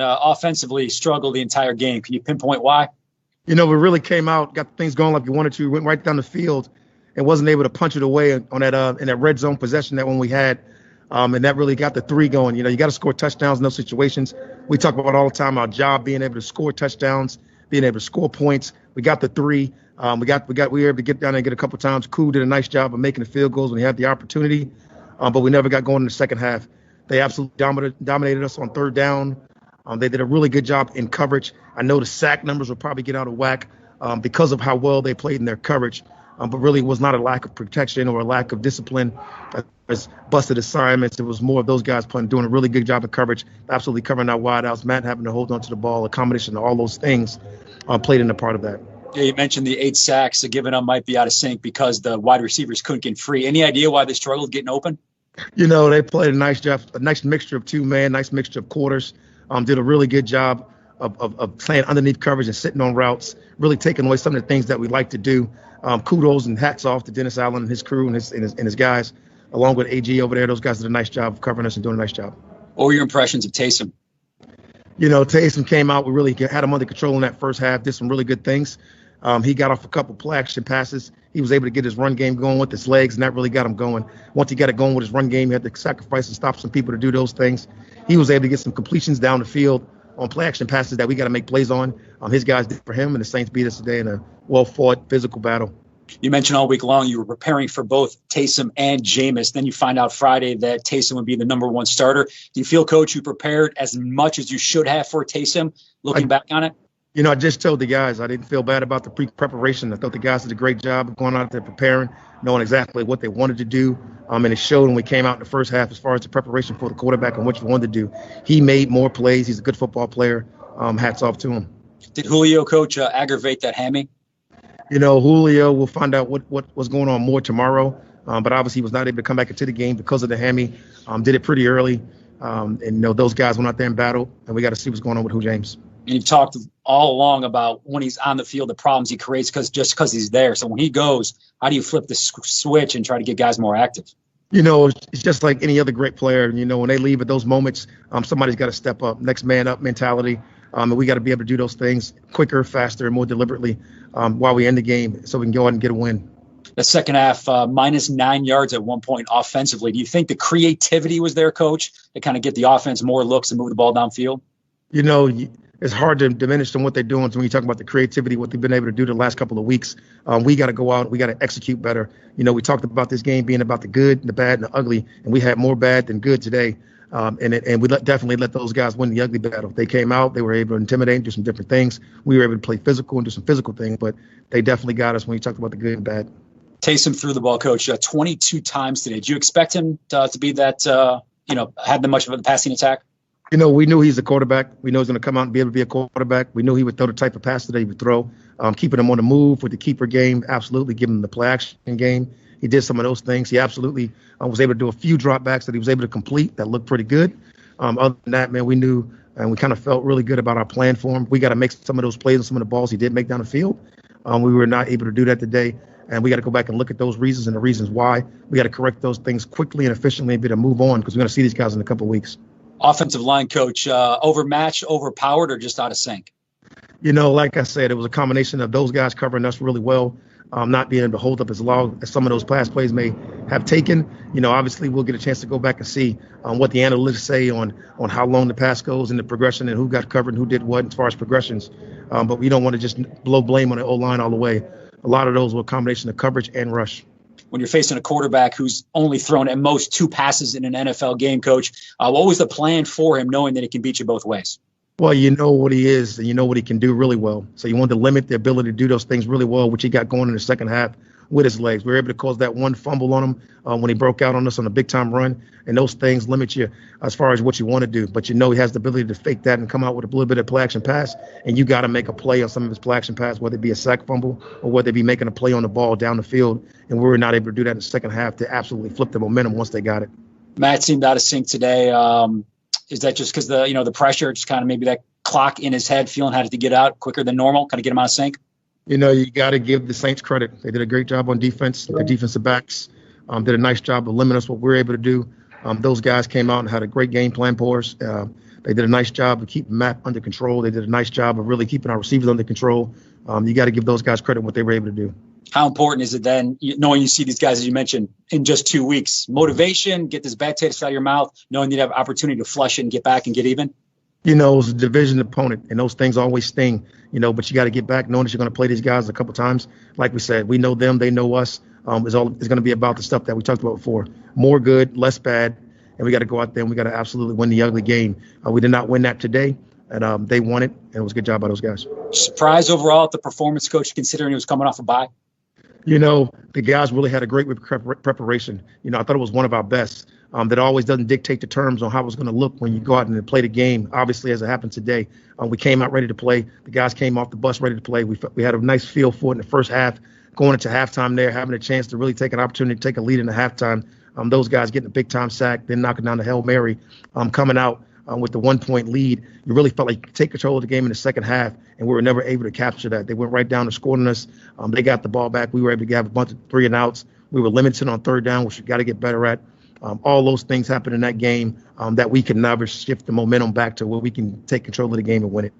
offensively struggled the entire game. Can you pinpoint why? We really came out, got things going like we wanted to, went right down the field and wasn't able to punch it away on that in that red zone possession that one we had. And that really got the three going. You got to score touchdowns in those situations. We talk about all the time our job being able to score touchdowns, being able to score points. We got the three. We were able to get down there and get a couple times. Koo did a nice job of making the field goals when he had the opportunity, but we never got going in the second half. They absolutely dominated us on third down. They did a really good job in coverage. I know the sack numbers will probably get out of whack because of how well they played in their coverage, but really was not a lack of protection or a lack of discipline. As busted assignments, it was more of those guys doing a really good job of coverage, absolutely covering our wideouts, Matt having to hold on to the ball, a combination of all those things played in a part of that. Yeah, you mentioned the 8 sacks. The given up might be out of sync because the wide receivers couldn't get free. Any idea why they struggled getting open? They played a nice job, a nice mixture of two-man, nice mixture of quarters. Did a really good job of playing underneath coverage and sitting on routes, really taking away some of the things that we like to do. Kudos and hats off to Dennis Allen and his crew and his guys, along with AG over there. Those guys did a nice job of covering us and doing a nice job. What were your impressions of Taysom? Taysom came out. We really had him under control in that first half, did some really good things. He got off a couple play action passes. He was able to get his run game going with his legs, and that really got him going. Once he got it going with his run game, he had to sacrifice and stop some people to do those things. He was able to get some completions down the field on play action passes that we got to make plays on. His guys did for him, and the Saints beat us today in a well-fought physical battle. You mentioned all week long you were preparing for both Taysom and Jameis. Then you find out Friday that Taysom would be the number one starter. Do you feel, Coach, you prepared as much as you should have for Taysom, looking back on it? I just told the guys I didn't feel bad about the pre-preparation. I thought the guys did a great job of going out there preparing, knowing exactly what they wanted to do. And it showed when we came out in the first half as far as the preparation for the quarterback and what you wanted to do. He made more plays. He's a good football player. Hats off to him. Did Julio, Coach, aggravate that hammy? Julio, we'll find out what was going on more tomorrow. But obviously he was not able to come back into the game because of the hammy. Did it pretty early. And those guys went out there and battled. And we got to see what's going on with James. And you've talked all along about when he's on the field, the problems he creates because he's there. So when he goes, how do you flip the switch and try to get guys more active? It's just like any other great player. When they leave at those moments, somebody's got to step up, next man up mentality. And we got to be able to do those things quicker, faster, and more deliberately while we end the game so we can go out and get a win. The second half, minus 9 yards at one point offensively. Do you think the creativity was there, Coach, to kind of get the offense more looks and move the ball downfield? It's hard to diminish them what they're doing. So when you talk about the creativity, what they've been able to do the last couple of weeks, we got to go out. We got to execute better. We talked about this game being about the good, the bad, and the ugly, and we had more bad than good today. And we definitely let those guys win the ugly battle. They came out. They were able to intimidate and do some different things. We were able to play physical and do some physical things, but they definitely got us when you talked about the good and bad. Taysom threw the ball, Coach, 22 times today. Do you expect him to be that, have that much of a passing attack? We knew he's a quarterback. We know he's going to come out and be able to be a quarterback. We knew he would throw the type of pass that he would throw. Keeping him on the move with the keeper game, absolutely giving him the play action game. He did some of those things. He absolutely was able to do a few dropbacks that he was able to complete that looked pretty good. Other than that, man, we knew and we kind of felt really good about our plan for him. We got to make some of those plays and some of the balls he did make down the field. We were not able to do that today. And we got to go back and look at those reasons and the reasons why. We got to correct those things quickly and efficiently and be able to move on because we're going to see these guys in a couple of weeks. Offensive line, Coach, overmatched, overpowered, or just out of sync? Like I said, it was a combination of those guys covering us really well, not being able to hold up as long as some of those pass plays may have taken. Obviously we'll get a chance to go back and see what the analytics say on how long the pass goes and the progression and who got covered and who did what as far as progressions. But we don't want to just blow blame on the O-line all the way. A lot of those were a combination of coverage and rush. When you're facing a quarterback who's only thrown at most 2 passes in an NFL game, Coach, what was the plan for him knowing that he can beat you both ways? Well, you know what he is and you know what he can do really well. So you want to limit the ability to do those things really well, which he got going in the second half with his legs. We were able to cause that one fumble on him when he broke out on us on a big-time run, and those things limit you as far as what you want to do. But he has the ability to fake that and come out with a little bit of play-action pass, and you got to make a play on some of his play-action pass, whether it be a sack fumble or whether it be making a play on the ball down the field, and we were not able to do that in the second half to absolutely flip the momentum once they got it. Matt seemed out of sync today. Is that just because the pressure, just kind of maybe that clock in his head, feeling had to get out quicker than normal, kind of get him out of sync? You got to give the Saints credit. They did a great job on defense. The defensive backs did a nice job of limiting us what we were able to do. Those guys came out and had a great game plan for us. They They did a nice job of keeping Matt under control. They did a nice job of really keeping our receivers under control. You got to give those guys credit what they were able to do. How important is it then, knowing you see these guys, as you mentioned, in just 2 weeks? Motivation, get this bad taste out of your mouth, knowing you have opportunity to flush it and get back and get even? It's a division opponent, and those things always sting, but you got to get back knowing that you're going to play these guys a couple times. Like we said, we know them, they know us. It's going to be about the stuff that we talked about before. More good, less bad, and we got to go out there and we got to absolutely win the ugly game. We did not win that today, and they won it, and it was a good job by those guys. Surprise overall at the performance, Coach, considering he was coming off a bye? The guys really had a great week of preparation. I thought it was one of our best. That always doesn't dictate the terms on how it's going to look when you go out and play the game, obviously, as it happened today. We came out ready to play. The guys came off the bus ready to play. We had a nice feel for it in the first half, going into halftime there, having a chance to really take an opportunity to take a lead in the halftime. Those guys getting a big-time sack, then knocking down the Hail Mary, coming out with the 1-point lead. You really felt like you could take control of the game in the second half, and we were never able to capture that. They went right down to scoring us. They got the ball back. We were able to have a bunch of 3-and-outs. We were limited on third down, which we got to get better at. All those things happened in that game that we can never shift the momentum back to where we can take control of the game and win it.